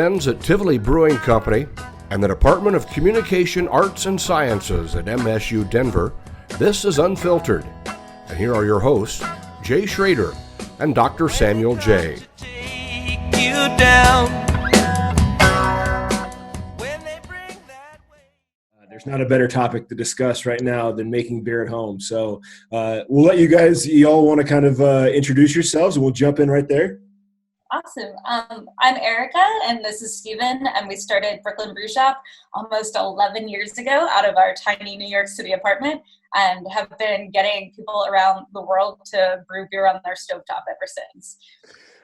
friends at Tivoli Brewing Company and the Department of Communication Arts and Sciences at MSU Denver, this is Unfiltered. And here are your hosts, Jay Schrader and Dr. Samuel J. There's not a better topic to discuss right now than making beer at home. So we'll let you all want to kind of introduce yourselves, and we'll jump in right there. Awesome. I'm Erica, and this is Steven, and we started Brooklyn Brew Shop almost 11 years ago out of our tiny New York City apartment, and have been getting people around the world to brew beer on their stovetop ever since.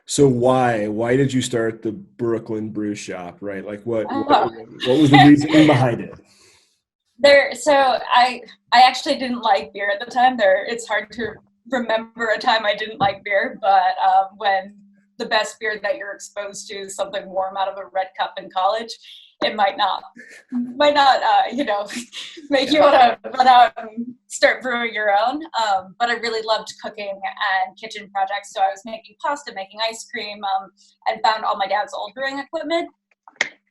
So why did you start the Brooklyn Brew Shop, right? Like what was the reasoning behind it? So I actually didn't like beer at the time. It's hard to remember a time I didn't like beer, but when the best beer that you're exposed to is something warm out of a red cup in college, it might not make you want to run out and start brewing your own. But I really loved cooking and kitchen projects, so I was making pasta, making ice cream, and found all my dad's old brewing equipment.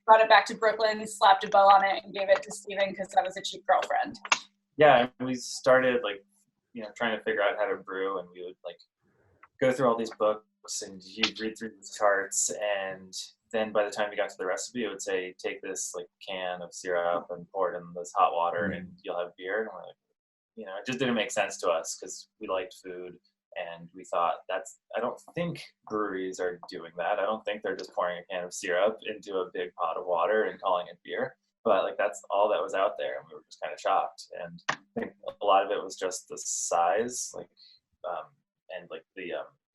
Brought it back to Brooklyn, slapped a bow on it, and gave it to Steven because I was a cheap girlfriend. Yeah, and we started trying to figure out how to brew, and we would go through all these books, and you'd read through these charts, and then by the time you got to the recipe, it would say, take this can of syrup and pour it in this hot water, and you'll have beer. And we're like, it just didn't make sense to us because we liked food. And we thought I don't think breweries are doing that. I don't think they're just pouring a can of syrup into a big pot of water and calling it beer. But that's all that was out there. And we were just kind of shocked. And I think a lot of it was just the size,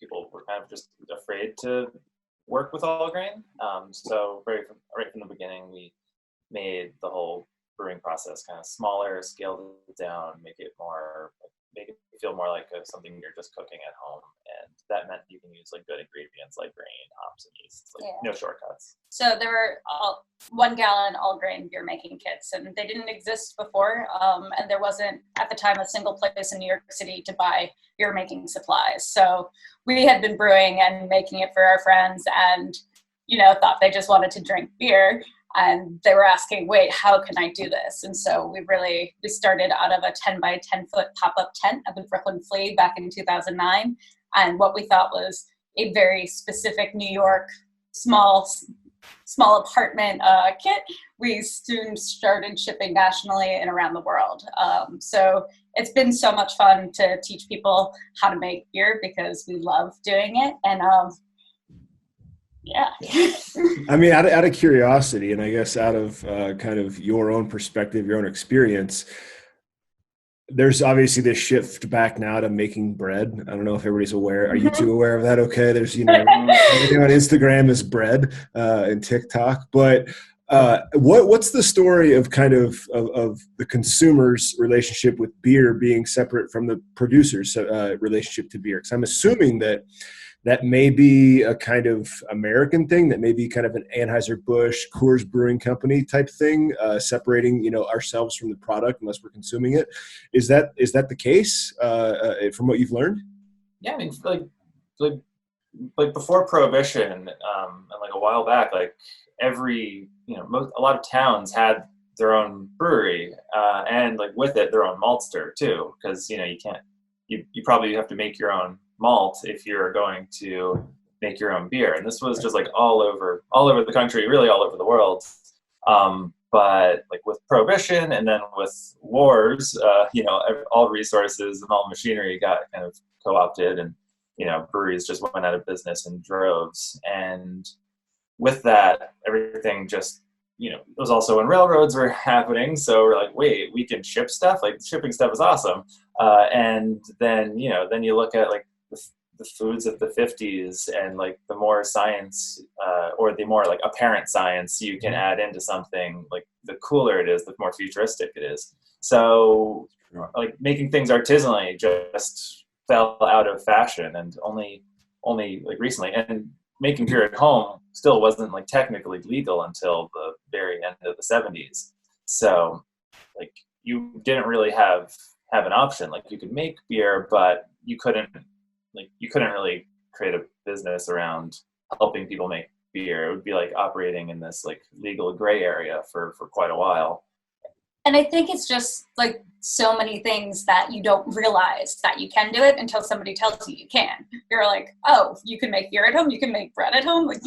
people were kind of just afraid to work with all grain. So right from the beginning, we made the whole brewing process kind of smaller, scaled it down, make it feel more like something you're just cooking at home, and that meant you can use good ingredients like grain, hops, and yeast. No shortcuts. So there were 1 gallon all grain beer making kits, and they didn't exist before, and there wasn't at the time a single place in New York City to buy beer making supplies. So we had been brewing and making it for our friends, and thought they just wanted to drink beer. And they were asking, wait, how can I do this? And so we started out of a 10 by 10 foot pop-up tent at the Brooklyn Flea back in 2009. And what we thought was a very specific New York small apartment kit, we soon started shipping nationally and around the world. So it's been so much fun to teach people how to make beer because we love doing it. And yeah. I mean, out of curiosity, and I guess out of kind of your own perspective, your own experience, there's obviously this shift back now to making bread. I don't know if everybody's aware. Are you two aware of that? Okay. There's, everything on Instagram is bread and TikTok. But what's the story of kind of the consumer's relationship with beer being separate from the producer's relationship to beer? Because I'm assuming that may be a kind of American thing, that may be kind of an Anheuser-Busch, Coors Brewing Company type thing, separating, ourselves from the product unless we're consuming it. Is that the case from what you've learned? Yeah, I mean, like before Prohibition, and a while back, a lot of towns had their own brewery, and with it, their own maltster too, because you probably have to make your own malt if you're going to make your own beer. And this was just all over the country, really all over the world. But with Prohibition and then with wars, all resources and all machinery got kind of co-opted, and breweries just went out of business in droves. And with that, everything just it was also when railroads were happening. So we're like, wait, we can ship stuff? Shipping stuff is awesome. And then you look at the foods of the 50s, and the more science or the more apparent science you can add into something, the cooler it is, the more futuristic it is. So making things artisanally just fell out of fashion, and only recently. And making beer at home still wasn't technically legal until the very end of the 70s. So you didn't really have an option. You could make beer, but you couldn't really create a business around helping people make beer. It would be like operating in this like legal gray area for quite a while. And I think it's just like so many things that you don't realize that you can do it until somebody tells you you can. You're like, oh, you can make beer at home, you can make bread at home. Like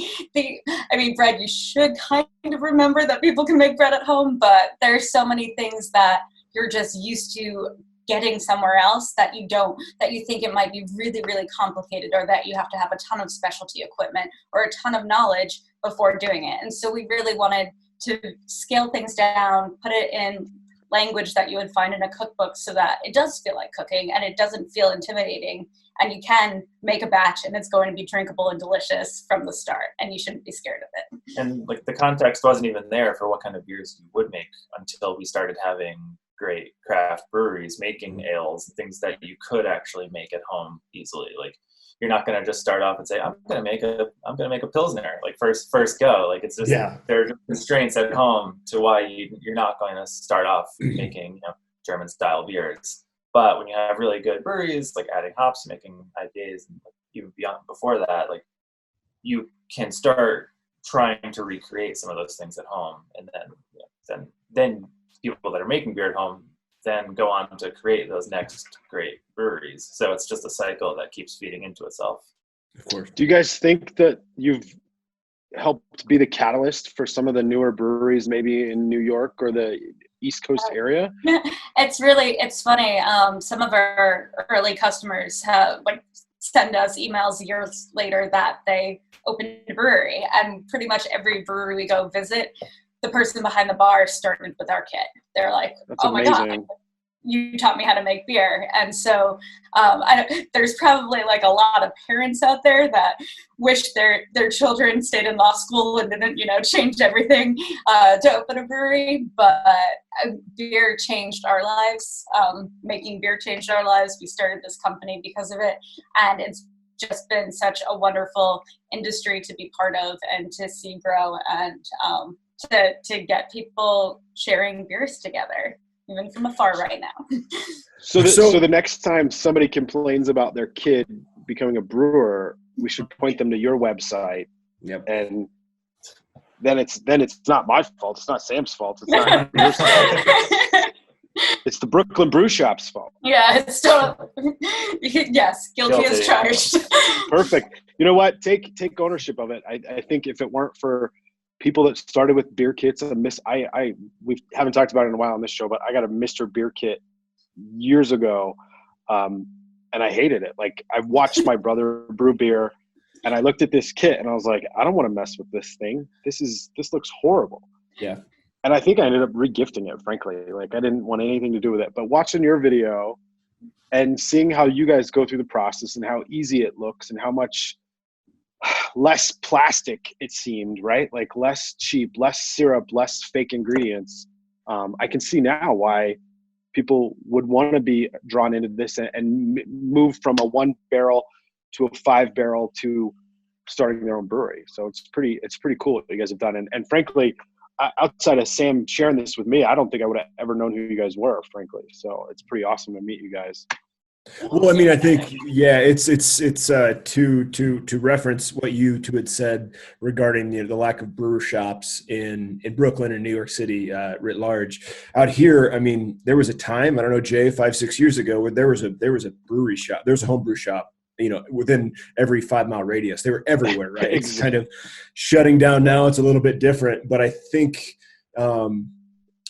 bread, you should kind of remember that people can make bread at home, but there's so many things that you're just used to getting somewhere else that you don't, that you think it might be really, really complicated, or that you have to have a ton of specialty equipment or a ton of knowledge before doing it. And so we really wanted to scale things down, put it in language that you would find in a cookbook so that it does feel like cooking and it doesn't feel intimidating, and you can make a batch and it's going to be drinkable and delicious from the start, and you shouldn't be scared of it. And like the context wasn't even there for what kind of beers you would make until we started having great craft breweries making ales, things that you could actually make at home easily. Like you're not going to just start off and say, I'm going to make a Pilsner, like first go. Like it's just, there are just constraints at home to why you're not going to start off making, German style beers. But when you have really good breweries, like adding hops, making IPAs, and even beyond before that, like you can start trying to recreate some of those things at home. And then people that are making beer at home then go on to create those next great breweries. So it's just a cycle that keeps feeding into itself. Of course. Do you guys think that you've helped be the catalyst for some of the newer breweries, maybe in New York or the East Coast area? It's funny. Some of our early customers have send us emails years later that they opened a brewery, and pretty much every brewery we go visit, the person behind the bar started with our kit. They're like, That's oh my amazing. God, you taught me how to make beer. And so there's probably like a lot of parents out there that wish their children stayed in law school and didn't, change everything to open a brewery. But beer changed our lives. Making beer changed our lives. We started this company because of it. And it's just been such a wonderful industry to be part of and to see grow, and to get people sharing beers together, even from afar right now. So the next time somebody complains about their kid becoming a brewer, we should point them to your website. Yep. And then it's not my fault. It's not Sam's fault. It's not your fault. It's the Brooklyn Brew Shop's fault. Yeah, it's totally. Yes, guilty as charged. Perfect. You know what? Take ownership of it. I think if it weren't for people that started with beer kits, we haven't talked about it in a while on this show, but I got a Mr. Beer kit years ago, and I hated it. Like, I watched my brother brew beer, and I looked at this kit, and I was like, I don't want to mess with this thing. This looks horrible. Yeah. And I think I ended up regifting it, frankly. Like, I didn't want anything to do with it. But watching your video and seeing how you guys go through the process and how easy it looks and how much less plastic it seemed, right? Like less cheap, less syrup, less fake ingredients. I can see now why people would want to be drawn into this and move from a 1 barrel to a 5 barrel to starting their own brewery. So it's pretty cool what you guys have done. And frankly, outside of Sam sharing this with me, I don't think I would have ever known who you guys were, frankly. So it's pretty awesome to meet you guys. Well, I mean, I think, it's to reference what you two had said regarding the lack of brewer shops in Brooklyn and New York City writ large. Out here, I mean, there was a time, I don't know, Jay, 5-6 years ago, where there was a brewery shop, there was a home brew shop, within every 5-mile radius. They were everywhere, right? It's kind of shutting down now. It's a little bit different, but I think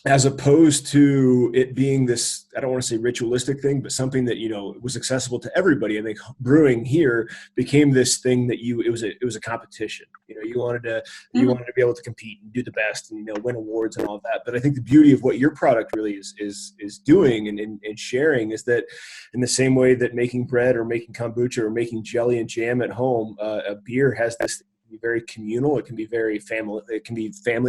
as opposed to it being this, I don't want to say ritualistic thing, but something that, was accessible to everybody. I think brewing here became this thing that it was a competition. You wanted to be able to compete and do the best and, win awards and all that. But I think the beauty of what your product really is doing and sharing is that in the same way that making bread or making kombucha or making jelly and jam at home, a beer has this very communal. It can be very family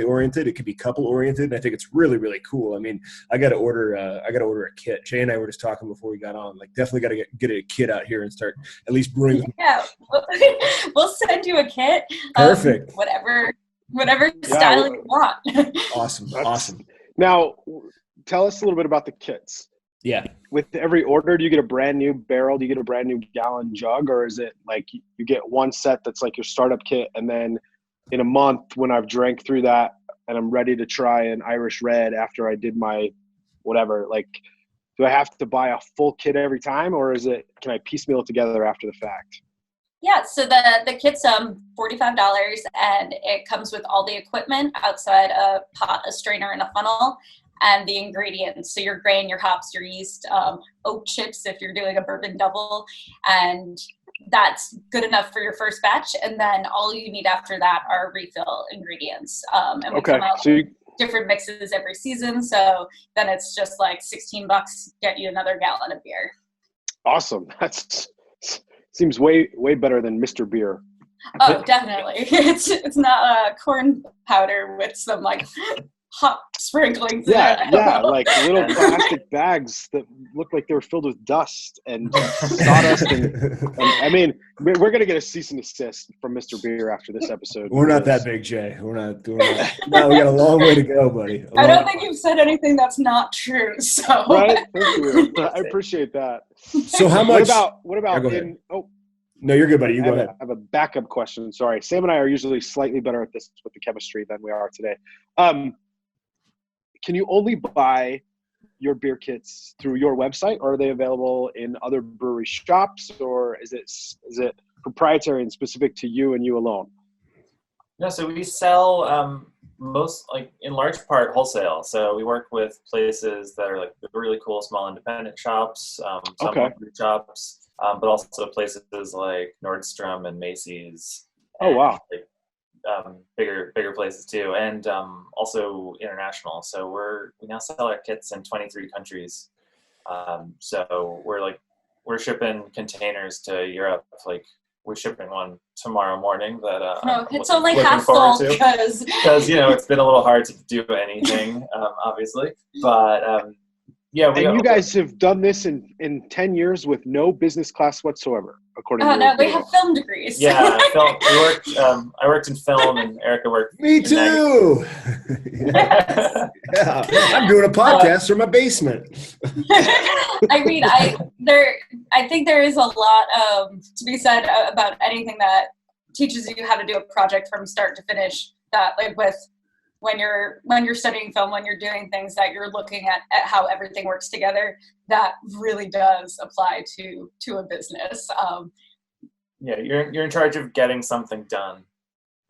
oriented. It can be couple oriented. And I think it's really, really cool. I mean, I got to order a kit. Jay and I were just talking before we got on, like definitely got to get a kit out here and start at least brewing. Yeah. We'll send you a kit. Perfect. Whatever style you want. Awesome. Now, tell us a little bit about the kits. Yeah. With every order, do you get a brand new barrel? Do you get a brand new gallon jug? Or is it like you get one set that's like your startup kit, and then in a month when I've drank through that and I'm ready to try an Irish red after I did my whatever, like, do I have to buy a full kit every time, or can I piecemeal it together after the fact? Yeah, so the kit's $45, and it comes with all the equipment outside a pot, a strainer, and a funnel, and the ingredients. So your grain, your hops, your yeast, oat chips if you're doing a bourbon double, and that's good enough for your first batch. And then all you need after that are refill ingredients. And we come out with different mixes every season. So then it's just like $16, get you another gallon of beer. Awesome. That's seems way better than Mr. Beer. Oh, definitely. It's not corn powder with some like hot sprinklings in it. Yeah, like little plastic bags that look like they were filled with dust and sawdust. And I mean, we're going to get a cease and desist from Mr. Beer after this episode. We're not that big, Jay. We're not. No, we got a long way to go, buddy. I don't think you've said anything that's not true. So right? Thank you. I appreciate that. So how much? What about in? Oh, no, you're good, buddy. You go ahead. I have a backup question. Sorry, Sam and I are usually slightly better at this with the chemistry than we are today. Can you only buy your beer kits through your website, or are they available in other brewery shops, or is it proprietary and specific to you and you alone? No, so we sell in large part wholesale. So we work with places that are like really cool small independent shops, some brewery shops, but also places like Nordstrom and Macy's. Oh, wow. Bigger places too, and also international. So we now sell our kits in 23 countries. So we're shipping containers to Europe. Like we're shipping one tomorrow morning that it's only half full because it's been a little hard to do anything, obviously. But you guys have done this in 10 years with no business class whatsoever, according to no, we have film degrees. Yeah, I worked in film, and Erica worked. Me too. Yeah, I'm doing a podcast from my basement. I mean, I think there is a lot to be said about anything that teaches you how to do a project from start to finish. That like with when you're studying film, when you're doing things that you're looking at how everything works together, that really does apply to a business. You're in charge of getting something done,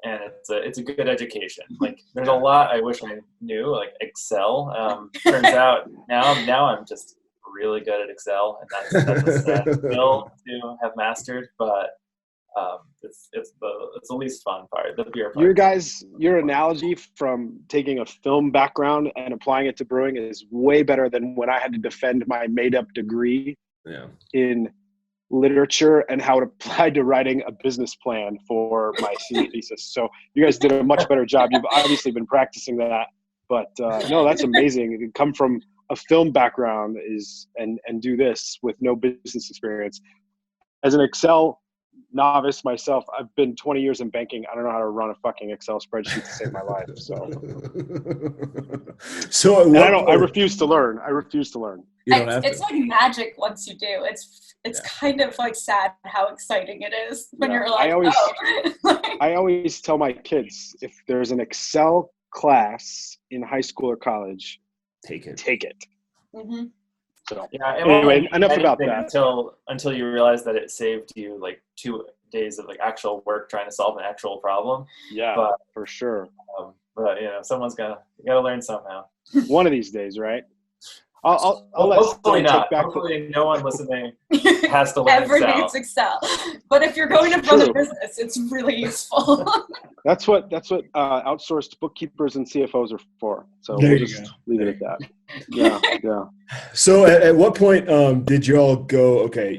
and it's a good education. Like there's a lot I wish I knew, like Excel. Turns out now I'm just really good at Excel, and that's a sad skill to have mastered, but it's the least fun part, the beer part. Your analogy from taking a film background and applying it to brewing is way better than when I had to defend my made-up degree in literature and how it applied to writing a business plan for my senior thesis. So you guys did a much better job. You've obviously been practicing that, but no, that's amazing. You come from a film background and do this with no business experience. As an Excel novice myself, I've been 20 years in banking. I don't know how to run a fucking Excel spreadsheet to save my life. So I refuse to learn. It's like magic once you do. It's kind of like sad how exciting it is when you're like, I always tell my kids, if there's an Excel class in high school or college, take it. Mm-hmm. So anyway, enough about that. Until you realize that it saved you like 2 days of like actual work trying to solve an actual problem. Yeah, for sure. But someone's gotta learn somehow. One of these days, right? I'll hopefully not. Hopefully no one listening has to learn Everyone needs Excel. But if you're going to run a business, it's really useful. That's what outsourced bookkeepers and CFOs are for. So we'll just leave it at that. Yeah. So at what point did you all go? Okay,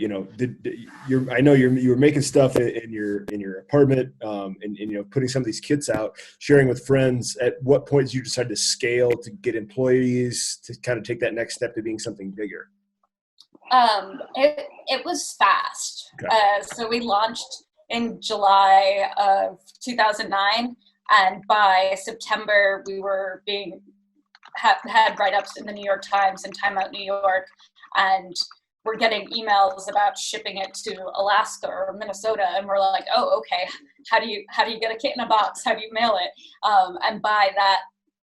I know you were making stuff in your apartment, and putting some of these kits out, sharing with friends. At what point did you decide to scale to get employees to kind of take that next step to being something bigger? It was fast. Okay. So we launched in July of 2009, and by September we were had write-ups in the New York Times and Time Out New York, and we're getting emails about shipping it to Alaska or Minnesota, and we're like, oh, okay, how do you get a kit in a box? How do you mail it? And by that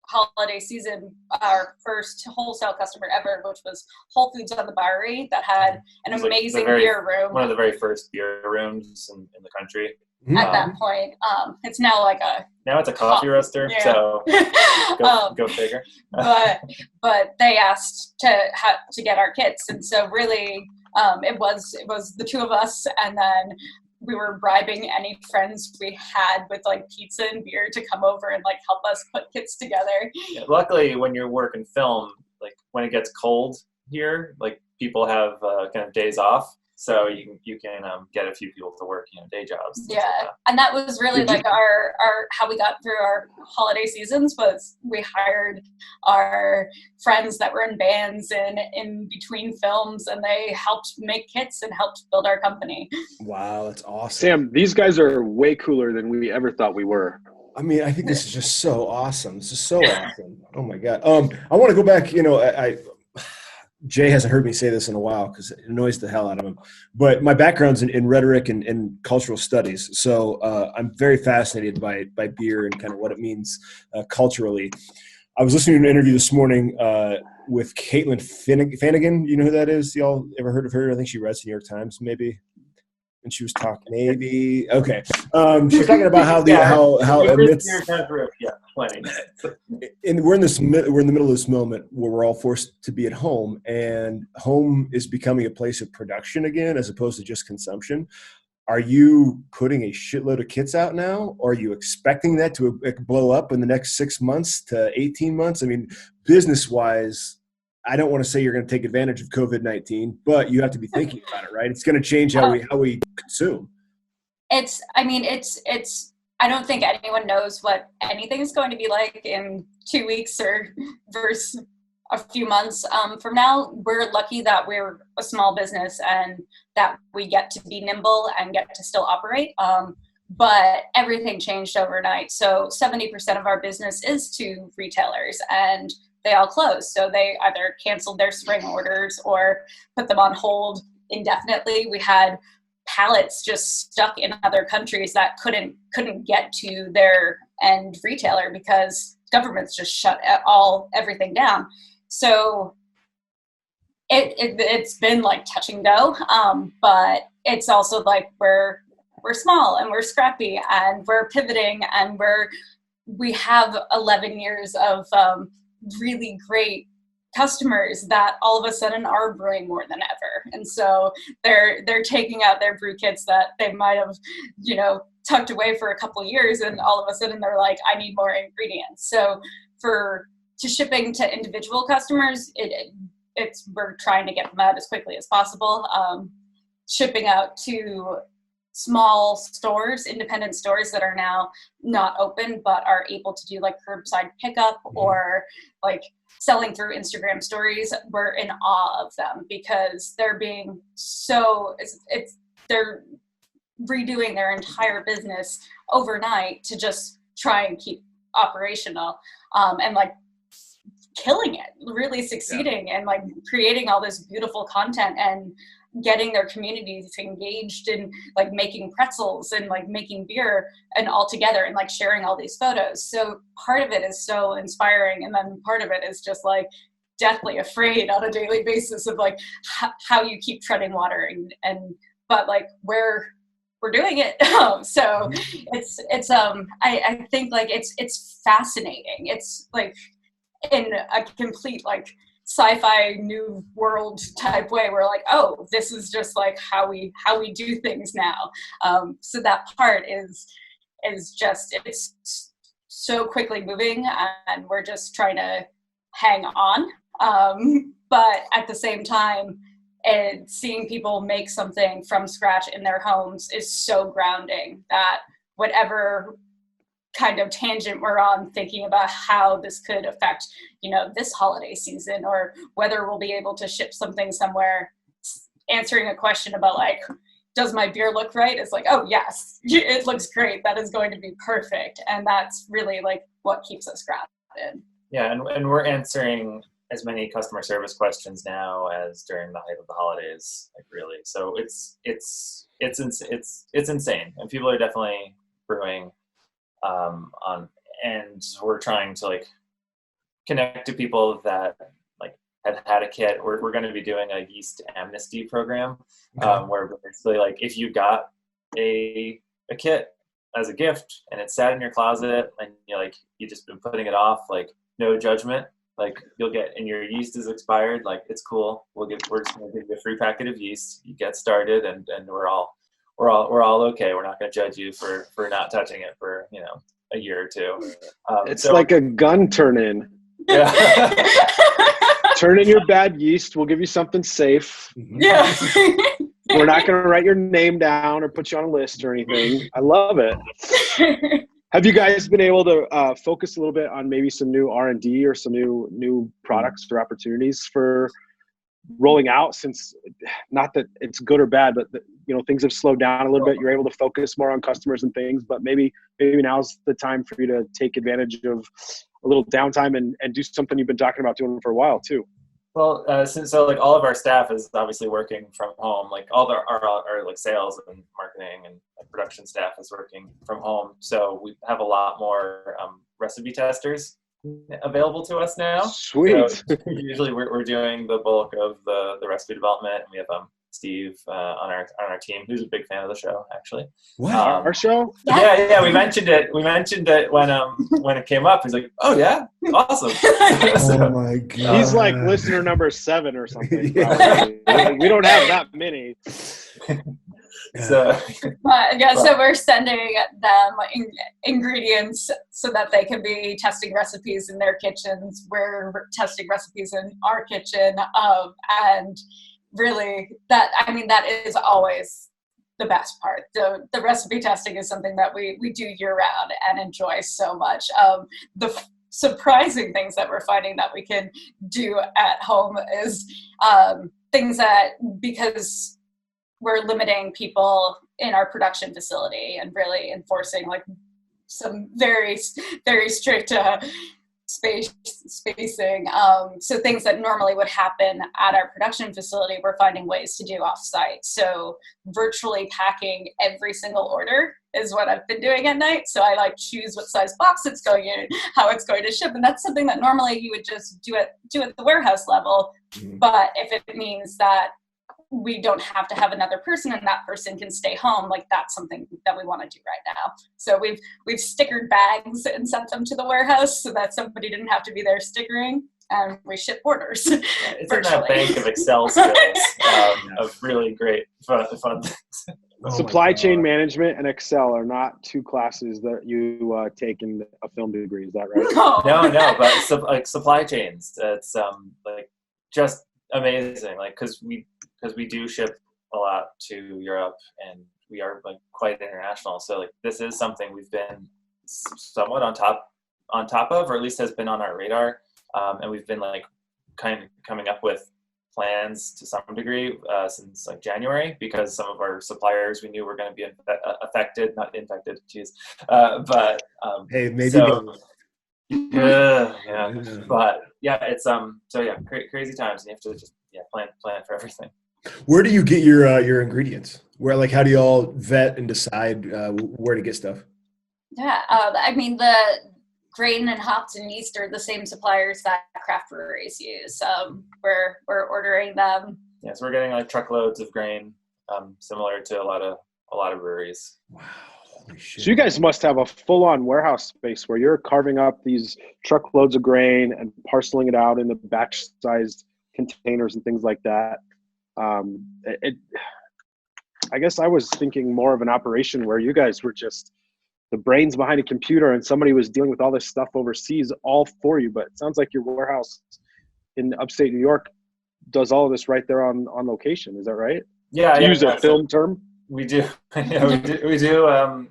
holiday season, our first wholesale customer ever, which was Whole Foods on the Bowery, that had an amazing beer room. One of the very first beer rooms in the country. At that point, it's now like it's a coffee roaster, yeah. So go figure. but they asked to get our kits, and so really it was the two of us, and then we were bribing any friends we had with like pizza and beer to come over and like help us put kits together. Yeah, luckily, when you're working film, like when it gets cold here, like people have kind of days off. So you can get a few people to work, day jobs. Yeah, and that was really like our how we got through our holiday seasons was we hired our friends that were in bands and in between films, and they helped make kits and helped build our company. Wow, that's awesome. Sam, these guys are way cooler than we ever thought we were. I mean, I think this is just so awesome. This is so awesome. Oh my God. I want to go back, Jay hasn't heard me say this in a while because it annoys the hell out of him. But my background's in rhetoric and cultural studies. So I'm very fascinated by beer and kind of what it means culturally. I was listening to an interview this morning with Caitlin Finnegan. You know who that is? Y'all ever heard of her? I think she writes the New York Times, maybe. And she was talking, maybe. Okay. She was talking about how amidst, and we're in the middle of this moment where we're all forced to be at home, and home is becoming a place of production again, as opposed to just consumption. Are you putting a shitload of kits out now? Or are you expecting that to blow up in the next 6 months to 18 months? I mean, business-wise, I don't want to say you're going to take advantage of COVID-19, but you have to be thinking about it, right? It's going to change how we consume. I don't think anyone knows what anything is going to be like in 2 weeks or versus a few months from now. We're lucky that we're a small business and that we get to be nimble and get to still operate. But everything changed overnight. So 70% of our business is to retailers, and they all closed. So they either canceled their spring orders or put them on hold indefinitely. We had pallets just stuck in other countries that couldn't get to their end retailer because governments just shut everything down. So it's been like touch and go, but it's also like we're small and we're scrappy and we're pivoting, and we have 11 years of really great customers that all of a sudden are brewing more than ever. And so they're taking out their brew kits that they might have, tucked away for a couple of years, and all of a sudden they're like, I need more ingredients. So to shipping to individual customers, we're trying to get them out as quickly as possible. Shipping out to small stores, independent stores that are now not open but are able to do like curbside pickup or like selling through Instagram stories, we're in awe of them because they're being they're redoing their entire business overnight to just try and keep operational, and like killing it, really succeeding, and like creating all this beautiful content and getting their communities engaged in like making pretzels and like making beer and all together and like sharing all these photos. So part of it is so inspiring, and then part of it is just like deathly afraid on a daily basis of like how you keep treading water but like we're doing it. So I think like it's fascinating. It's like in a complete like sci-fi new world type way. We're like, oh, this is just like how we do things now. So that part is just, it's so quickly moving, and we're just trying to hang on. But at the same time, and seeing people make something from scratch in their homes is so grounding that whatever kind of tangent we're on, thinking about how this could affect, this holiday season, or whether we'll be able to ship something somewhere, answering a question about like, does my beer look right? It's like, oh yes, it looks great. That is going to be perfect. And that's really like what keeps us grounded. Yeah. And we're answering as many customer service questions now as during the height of the holidays, like really. So it's insane, and people are definitely brewing on, and we're trying to like connect to people that like have had a kit. We're going to be doing a yeast amnesty program, where basically like if you got a kit as a gift and it's sat in your closet and you just been putting it off, like no judgment, like you'll get, and your yeast is expired, like it's cool. We're just going to give you a free packet of yeast. You get started, and we're all okay. We're not going to judge you for not touching it for a year or two. It's like a gun turn-in. Yeah. Turn in your bad yeast. We'll give you something safe. Yeah. We're not going to write your name down or put you on a list or anything. I love it. Have you guys been able to focus a little bit on maybe some new R&D or some new products or opportunities for rolling out, since not that it's good or bad, but things have slowed down a little bit. You're able to focus more on customers and things, but maybe now's the time for you to take advantage of a little downtime and do something you've been talking about doing for a while too. Well, like all of our staff is obviously working from home. Like all our like sales and marketing and production staff is working from home. So we have a lot more recipe testers available to us now. Sweet. So usually we're doing the bulk of the recipe development, and we have Steve on our team, who's a big fan of the show, actually. What? Our show? Yeah. We mentioned it when it came up. He's like, "Oh yeah, awesome." Oh my god. He's like listener number 7 or something. Yeah. We don't have that many. So so we're sending them ingredients so that they can be testing recipes in their kitchens. We're testing recipes in our kitchen, and really that is always the best part. The recipe testing is something that we do year round and enjoy so much. The surprising things that we're finding that we can do at home is things that, because we're limiting people in our production facility and really enforcing like some very, very strict spacing. So things that normally would happen at our production facility, we're finding ways to do off-site. So virtually packing every single order is what I've been doing at night. So I like choose what size box it's going in, how it's going to ship. And that's something that normally you would just do at the warehouse level. Mm-hmm. But if it means that we don't have to have another person and that person can stay home, like that's something that we want to do right now. So we've stickered bags and sent them to the warehouse so that somebody didn't have to be there stickering, and we ship orders. Yeah, it's in that bank of Excel skills of really great fun things. Supply chain management and Excel are not two classes that you take in a film degree. Is that right? No, but like supply chains, it's like just amazing. Like because we do ship a lot to Europe, and we are like quite international. So like this is something we've been somewhat on top of, or at least has been on our radar, and we've been like kind of coming up with plans to some degree since like January, because some of our suppliers we knew were going to be not infected, but hey, maybe. So, yeah. But yeah, it's crazy times, and you have to just plan for everything. Where do you get your ingredients? Where, like, how do you all vet and decide where to get stuff? Yeah, the grain and hops and yeast are the same suppliers that craft breweries use. We're ordering them. Yeah, so we're getting like truckloads of grain, similar to a lot of breweries. Wow, holy shit! So you guys must have a full-on warehouse space where you're carving up these truckloads of grain and parceling it out into batch-sized containers and things like that. I guess I was thinking more of an operation where you guys were just the brains behind a computer and somebody was dealing with all this stuff overseas all for you. But it sounds like your warehouse in upstate New York does all of this right there on location. Is that right? Yeah. To use a film term. We do. We do.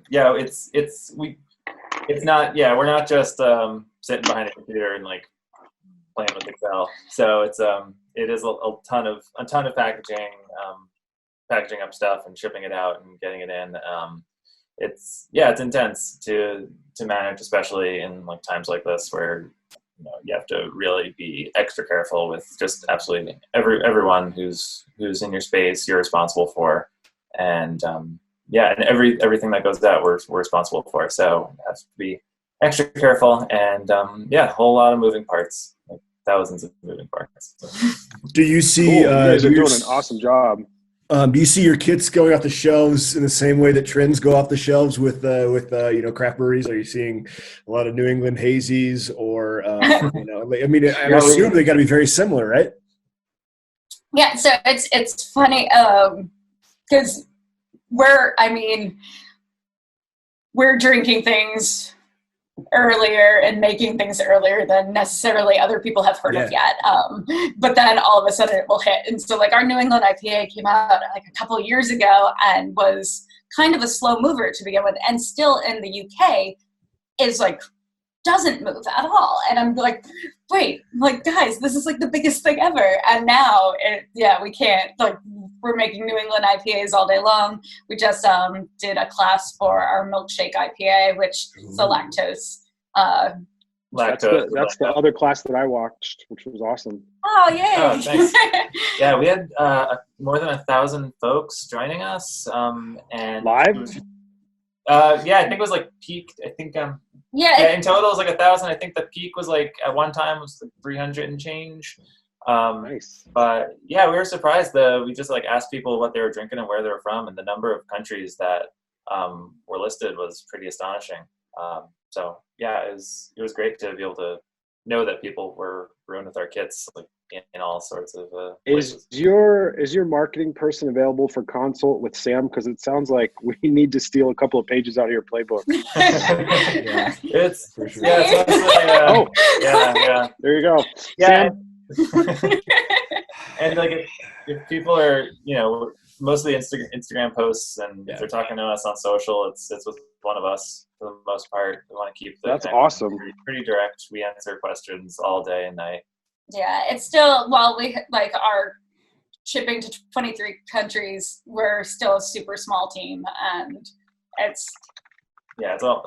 It's not. Yeah, we're not just sitting behind a computer and like playing with Excel. So it is a ton of packaging up stuff and shipping it out and getting it in. It's intense to manage, especially in like times like this where you have to really be extra careful with just absolutely everyone who's in your space you're responsible for, and and everything that goes out we're responsible for. So you have to be extra careful, and a whole lot of moving parts, like thousands of moving parts. Do you see? Cool. You guys are doing an awesome job. Do you see your kits going off the shelves in the same way that trends go off the shelves with craft breweries? Are you seeing a lot of New England hazies, or I assume they got to be very similar, right? Yeah, so it's funny because we're drinking things earlier and making things earlier than necessarily other people have heard of yet. But then all of a sudden it will hit. And so like our New England IPA came out like a couple of years ago and was kind of a slow mover to begin with, and still in the UK is like doesn't move at all. And I'm like, wait, like guys, this is like the biggest thing ever. And now we can't, like, we're making New England IPAs all day long. We just did a class for our milkshake IPA, which is a lactose. That's the other class that I watched, which was awesome. Oh, yay. Oh, thanks. Yeah, we had more than 1,000 folks joining us. And live? I think it was like peaked. I think in total it was like 1,000. I think the peak was like at one time was like 300 and change. Nice. But yeah, we were surprised. We just like asked people what they were drinking and where they were from, and the number of countries that were listed was pretty astonishing. So yeah, it was great to be able to know that people were brewing with our kits, like in all sorts of places. Is your marketing person available for consult with Sam? Because it sounds like we need to steal a couple of pages out of your playbook. It's for sure. Yeah. There you go. Yeah. Sam? And like if people are, most of the Instagram posts, and if they're talking to us on social, it's with one of us for the most part. We want to keep that's awesome. Pretty direct. We answer questions all day and night. Yeah, it's still, while we like are shipping to 23 countries, we're still a super small team, and it's all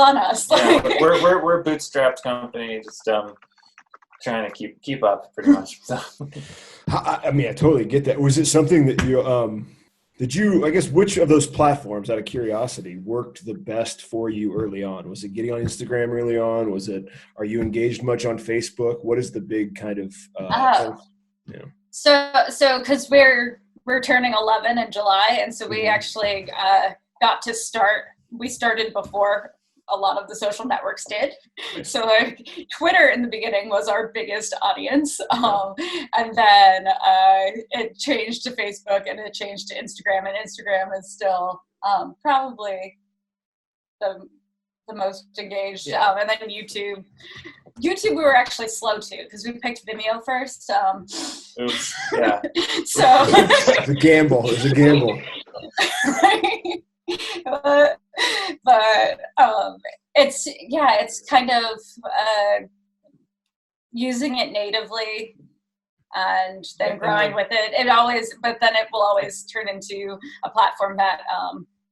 on us. Yeah, we're a bootstrapped company, just trying to keep up pretty much. So. I totally get that. Was it something that I guess, which of those platforms, out of curiosity, worked the best for you early on? Was it getting on Instagram early on? Are you engaged much on Facebook? What is the big kind of, So because we're turning 11 in July, and so we actually got to start. We started before a lot of the social networks did. So like Twitter in the beginning was our biggest audience. And then it changed to Facebook, and it changed to Instagram, and Instagram is still probably the most engaged. And then YouTube we were actually slow to, because we picked Vimeo first. Oops. Yeah. So It's a gamble. But it's kind of using it natively and then growing with it. But then it will always turn into a platform that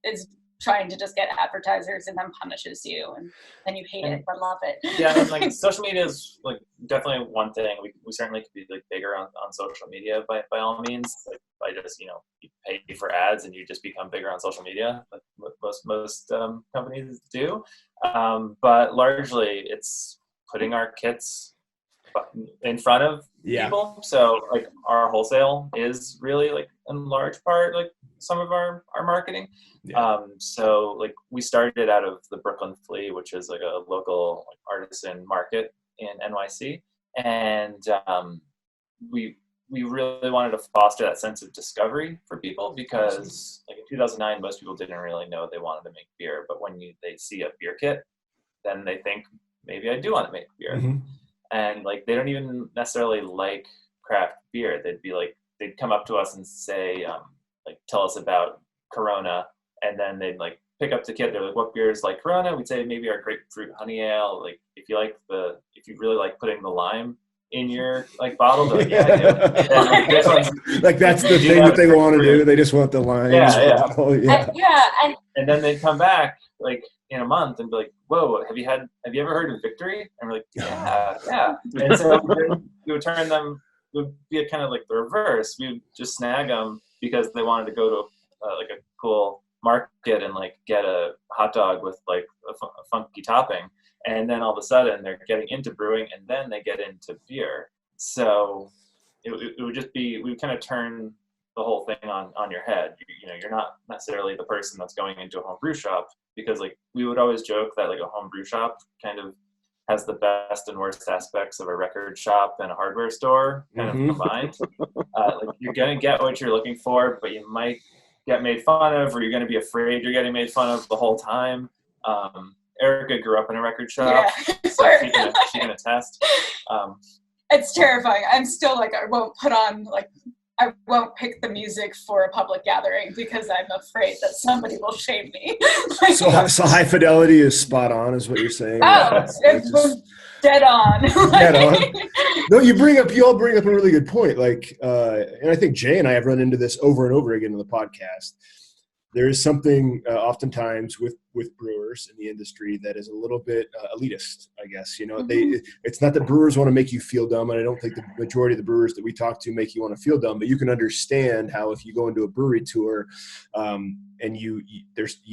is trying to just get advertisers and then punishes you, and then you hate it but love it. Yeah, and like social media is like definitely one thing. We certainly could be like bigger on social media by all means. Like by just you pay for ads and you just become bigger on social media, like most companies do. But largely it's putting our kits in front of people. So like our wholesale is really like in large part like some of our marketing. So like we started out of the Brooklyn Flea, which is like a local artisan market in NYC, and we really wanted to foster that sense of discovery for people, because like in 2009 most people didn't really know they wanted to make beer, but when they see a beer kit, then they think maybe I do want to make beer. And like they don't even necessarily like craft beer. They'd come up to us and say like tell us about Corona, and then they'd like pick up the kit. They're like, what beer is like Corona? We'd say maybe our grapefruit honey ale. Like if you really like putting the lime in your like bottle, they're like, yeah, I do. And, like, this one's, like that's the thing that they want to do. They just want the lime. And and then they'd come back like in a month and be like, whoa, have you ever heard of Victory? And we're like, yeah. And so we would turn them, it would be kind of like the reverse. We would just snag them because they wanted to go to like a cool market and like get a hot dog with like a funky topping. And then all of a sudden they're getting into brewing and then they get into beer. So it would just be, we would kind of turn the whole thing on your head. You're not necessarily the person that's going into a home brew shop, because like we would always joke that like a home brew shop kind of has the best and worst aspects of a record shop and a hardware store kind of combined. Like you're going to get what you're looking for, but you might get made fun of, or you're going to be afraid you're getting made fun of the whole time. Erica grew up in a record shop, so she can attest. It's terrifying. I'm still like, I won't pick the music for a public gathering because I'm afraid that somebody will shame me. So High Fidelity is spot on, is what you're saying? Oh, it's dead on. Dead on. No, you all bring up a really good point. Like, and I think Jay and I have run into this over and over again in the podcast. There is something oftentimes with brewers in the industry that is a little bit elitist, I guess. It's not that brewers want to make you feel dumb, and I don't think the majority of the brewers that we talk to make you want to feel dumb. But you can understand how if you go into a brewery tour, and you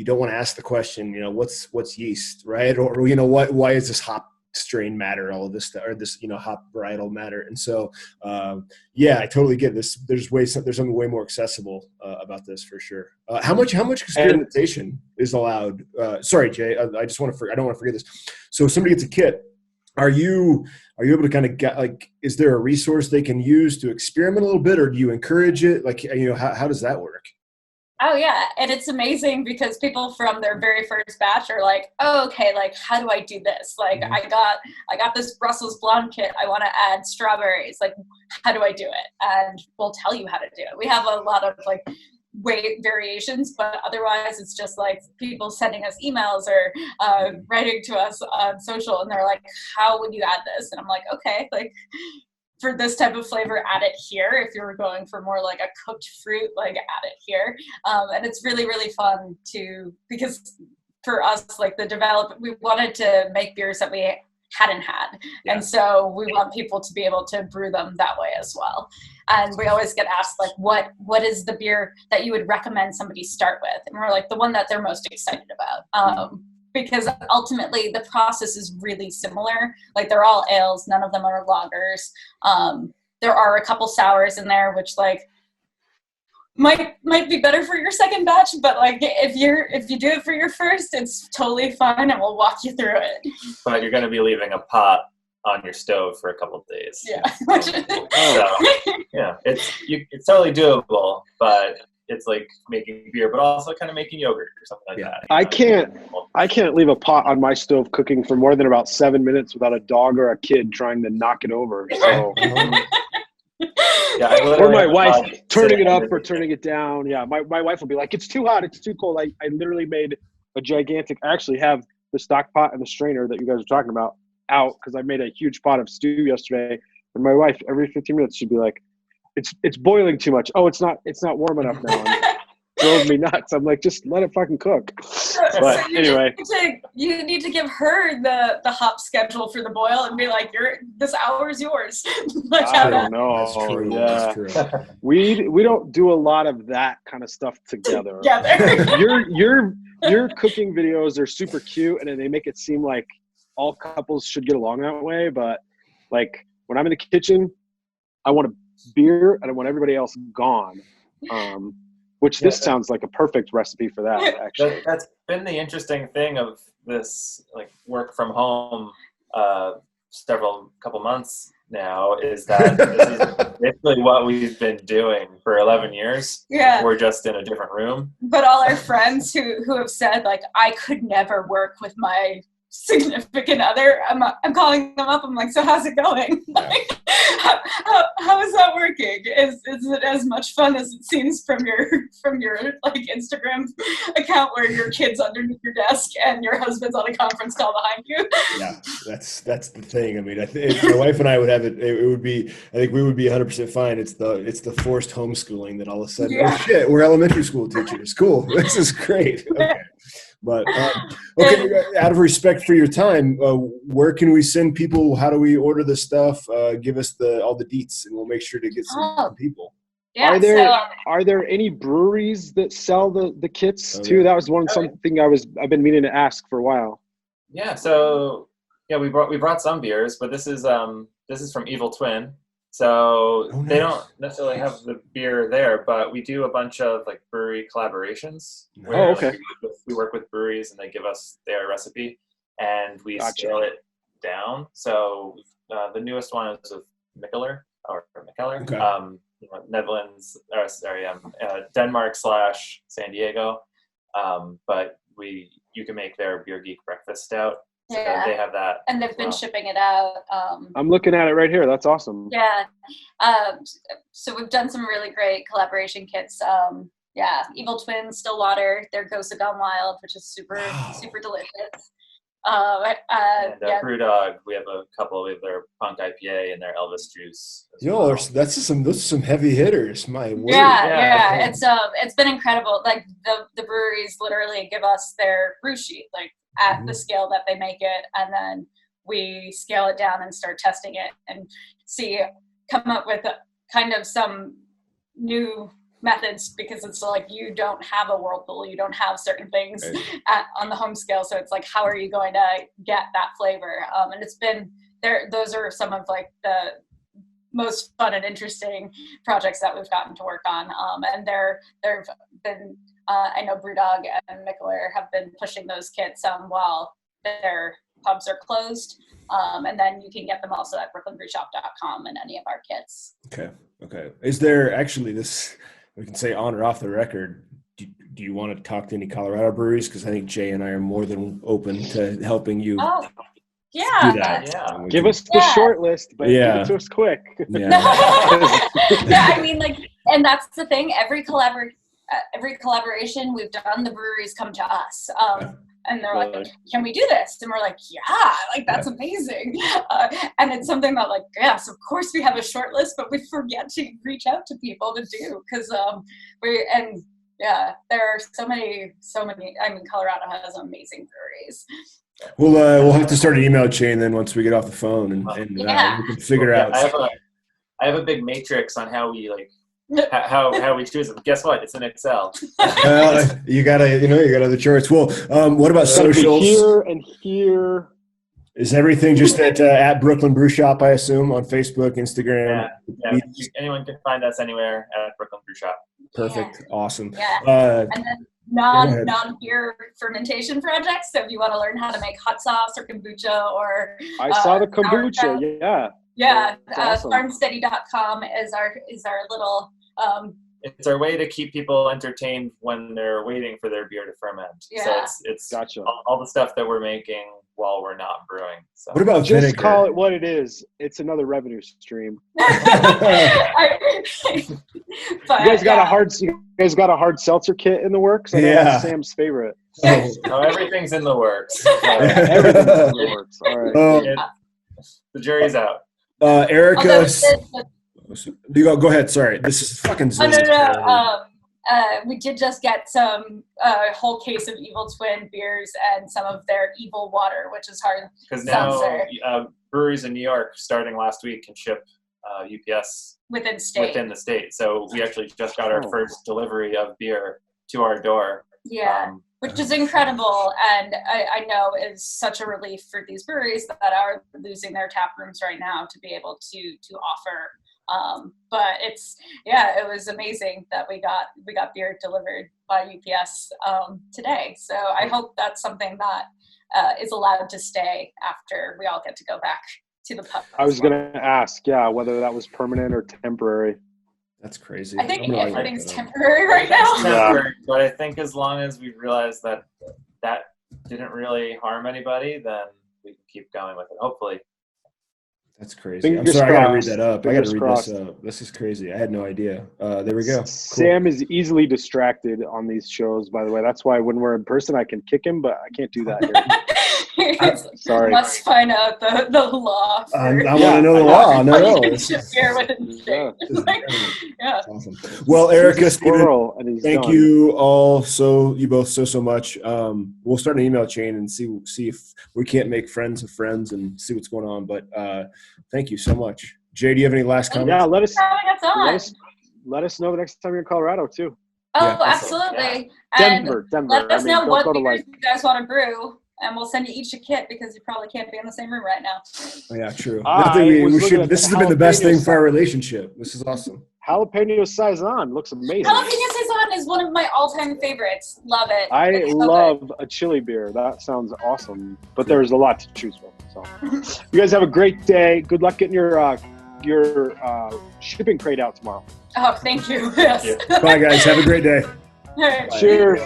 don't want to ask the question, what's yeast, right? Or why is this hop strain matter, all of this stuff, or this hop varietal matter. And so I totally get this. There's something way more accessible about this for sure. How much experimentation is allowed? Sorry, Jay, I don't want to forget this. So if somebody gets a kit, are you able to kind of get, like, is there a resource they can use to experiment a little bit, or do you encourage it? Like, how does that work? Oh yeah, and it's amazing because people from their very first batch are like, oh, okay, like how do I do this? Like I got this Brussels blonde kit, I want to add strawberries, like how do I do it? And we'll tell you how to do it. We have a lot of like weight variations, but otherwise it's just like people sending us emails or writing to us on social, and they're like, how would you add this? And I'm like, okay, like for this type of flavor, add it here. If you're going for more like a cooked fruit, like add it here. And it's really, really fun because for us, like we wanted to make beers that we hadn't had. Yeah. And so we want people to be able to brew them that way as well. And we always get asked like, what is the beer that you would recommend somebody start with? And we're like, the one that they're most excited about. Because ultimately the process is really similar. Like they're all ales, none of them are lagers. There are a couple sours in there, which like might be better for your second batch, but like if you do it for your first, it's totally fine, and we'll walk you through it. But you're going to be leaving a pot on your stove for a couple of days. Yeah. So yeah, it's totally doable, but it's like making beer, but also kind of making yogurt or something like that. I can't leave a pot on my stove cooking for more than about 7 minutes without a dog or a kid trying to knock it over. So, or my wife turning it up or turning it down. Yeah, my wife will be like, "It's too hot, it's too cold." I literally made a gigantic. I actually have the stock pot and the strainer that you guys are talking about out because I made a huge pot of stew yesterday. And my wife, every 15 minutes, she'd be like, It's boiling too much. Oh, it's not warm enough now. It drove me nuts. I'm like, just let it fucking cook. But so anyway. You need to give her the hop schedule for the boil and be like, this hour is yours. I don't know. That's true. Yeah. That's true. We don't do a lot of that kind of stuff together. Your cooking videos are super cute, and they make it seem like all couples should get along that way. But like when I'm in the kitchen, I want to beer and I want everybody else gone, this sounds like a perfect recipe for that. Actually, that's been the interesting thing of this like work from home couple months now, is that this is basically what we've been doing for 11 years. Yeah, we're just in a different room, but all our friends who have said like, I could never work with my significant other, I'm calling them up, I'm like, so how's it going? Yeah. Like, how is that working? Is it as much fun as it seems from your like Instagram account where your kid's underneath your desk and your husband's on a conference call behind you? Yeah, that's the thing. I mean, I think my wife and I would have it would be, I think we would be 100% fine. It's the forced homeschooling that all of a sudden, oh shit, we're elementary school teachers. Cool. This is great. Okay. But okay, out of respect for your time, where can we send people? How do we order the stuff? Give us all the deets, and we'll make sure to get some people. Yeah, Are there any breweries that sell the kits too? Yeah. That was something I've been meaning to ask for a while. Yeah, so we brought some beers, but this is from Evil Twin. So nice. They don't necessarily have the beer there, but we do a bunch of like brewery collaborations. Where, okay. We work with breweries and they give us their recipe, and we Gotcha. scale it down. So the newest one is with Mikkeller. Okay. Netherlands, Denmark / San Diego. But you can make their Beer Geek breakfast stout. So they have that. And they've been shipping it out. I'm looking at it right here. That's awesome. Yeah. So we've done some really great collaboration kits. Evil Twin, Stillwater, their Ghost of Gone Wild, which is super delicious. Brew Dog, we have a couple of their Punk IPA and their Elvis Juice. Those are some heavy hitters. My word. Yeah. It's been incredible. Like the breweries literally give us their brew sheet, like at the scale that they make it, and then we scale it down and start testing it and come up with kind of some new methods, because it's like you don't have a whirlpool, you don't have certain things on the home scale, so it's like, how are you going to get that flavor? And it's been there. Those are some of like the most fun and interesting projects that we've gotten to work on. And there've been I know Brewdog and Mikkeller have been pushing those kits while their pubs are closed. And then you can get them also at brooklynbrewshop.com and any of our kits. Okay. Is there actually this? We can say on or off the record, do you want to talk to any Colorado breweries? Because I think Jay and I are more than open to helping you do that. Yeah. Give us the short list, but give it to us quick. Yeah. I mean, like, and that's the thing. Every collaboration we've done, the breweries come to us. And they're like, can we do this? And we're like, yeah, like that's amazing. And it's something that like, yes, of course we have a short list, but we forget to reach out to people to do, because there are so many, I mean, Colorado has amazing breweries. We'll have to start an email chain then once we get off the phone and we can figure out. I have a big matrix on how we how we choose them. Guess what? It's in Excel. You got other charts. Well, what about socials? Here and here. Is everything just at Brooklyn Brew Shop, I assume, on Facebook, Instagram? Yeah. Anyone can find us anywhere at Brooklyn Brew Shop. Perfect. Yeah. Awesome. Yeah. And then non-beer fermentation projects. So if you want to learn how to make hot sauce or kombucha or I saw the kombucha. Yeah. Awesome. Farmsteady.com is our little it's our way to keep people entertained when they're waiting for their beer to ferment. Yeah. So it's gotcha. all the stuff that we're making while we're not brewing. So. What about just vinegar? Call it what it is. It's another revenue stream. But, you guys got a hard seltzer kit in the works? I know that's Sam's favorite. Oh, everything's in the works. Everything's in the works. All right. The jury's out. Erica. Go ahead. Sorry, this is fucking. No. We did just get some whole case of Evil Twin beers and some of their Evil Water, which is hard. Because now breweries in New York, starting last week, can ship UPS within the state. So we actually just got our first delivery of beer to our door. Yeah. Which is incredible, and I know is such a relief for these breweries that are losing their tap rooms right now to be able to offer. But it was amazing that we got beer delivered by UPS today. So I hope that's something that is allowed to stay after we all get to go back to the pub. I was going to ask, whether that was permanent or temporary. That's crazy. I think everything's temporary right now. Temporary, but I think as long as we realize that didn't really harm anybody, then we can keep going with it. Hopefully. That's crazy. I'm sorry, I got to read that up. I got to read this up. This is crazy. I had no idea. There we go. Cool. Sam is easily distracted on these shows, by the way. That's why when we're in person, I can kick him, but I can't do that here. Sorry. Must find out the law. I For want to know the law. No, you this can is, ship beer within the state. this is Like, incredible. yeah. Awesome. Well, Erica, Steven, Squirrel, and he's thank done. you all you both so much. We'll start an email chain and see if we can't make friends of friends and see what's going on. But thank you so much. Jay, do you have any last comments? Yeah, let us Having us on. know the next time you're in Colorado too. Oh, Yeah. absolutely. And Denver. let us know don't what go to beers like. you guys want to brew, and we'll send you each a kit because you probably can't be in the same room right now. Oh, yeah, true. I I think was we looking should. at This the has been the best jalapeno thing for our relationship. This is awesome. Jalapeno Saison looks amazing. Jalapeno Saison is one of my all-time favorites. Love it. I It's so love a chili beer. That sounds awesome. But there's a lot to choose from. So, you guys have a great day. Good luck getting your shipping crate out tomorrow. good. Oh, thank you. Yes. Bye, guys. Have a great day. All right. Cheers.